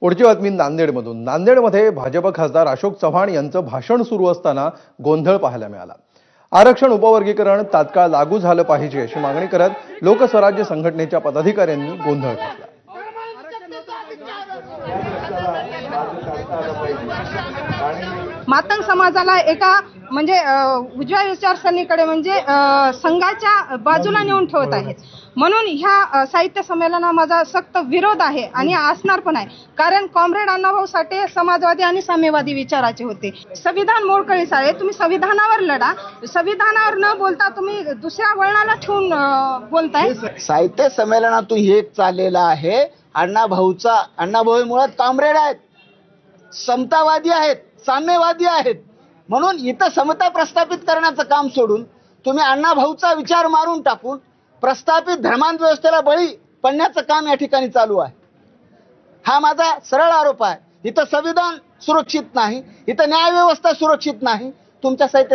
पुढची बातमी नांदेडमधून। नांदेडमध्ये भाजप खासदार अशोक चव्हाण यांचं भाषण सुरू असताना गोंधळ पाहायला मिळाला। आरक्षण उपवर्गीकरण तात्काळ लागू झालं पाहिजे अशी मागणी करत लोकस्वराज्य संघटनेच्या पदाधिकाऱ्यांनी गोंधळ घातला। मातंग समाजाला एका उजव्या विचारसरणीकडे संघाच्या बाजूला नेऊन ठेवत आहेत। म्हणून ह्या साहित्य संमेलनाला माझा सक्त विरोध आहे आणि असणार पण आहे। कारण कॉम्रेड अण्णाभाऊ साठे समाजवादी आणि साम्यवादी विचाराचे होते। संविधान मोडकळीस आहे, तुम्ही संविधानावर लढा। संविधानावर न बोलता तुम्ही दुसऱ्या वळणाला ठेवून बोलताय। साहित्य संमेलनातून हे चाललेलं आहे। अण्णाभाऊ मुळात कॉम्रेड आहेत, समतावादी आहेत, साम्यवादी आहेत। म्हणून इथं समता प्रस्थापित करण्याचं काम सोडून तुम्ही अण्णाभाऊचा विचार मारून टाकून प्रस्थापित धर्मांध व्यवस्थेला बळी पडण्याचं काम या ठिकाणी चालू आहे। हा माझा सरळ आरोप आहे। इथं संविधान सुरक्षित नाही, इथं न्याय व्यवस्था सुरक्षित नाही। तुमच्या साहित्य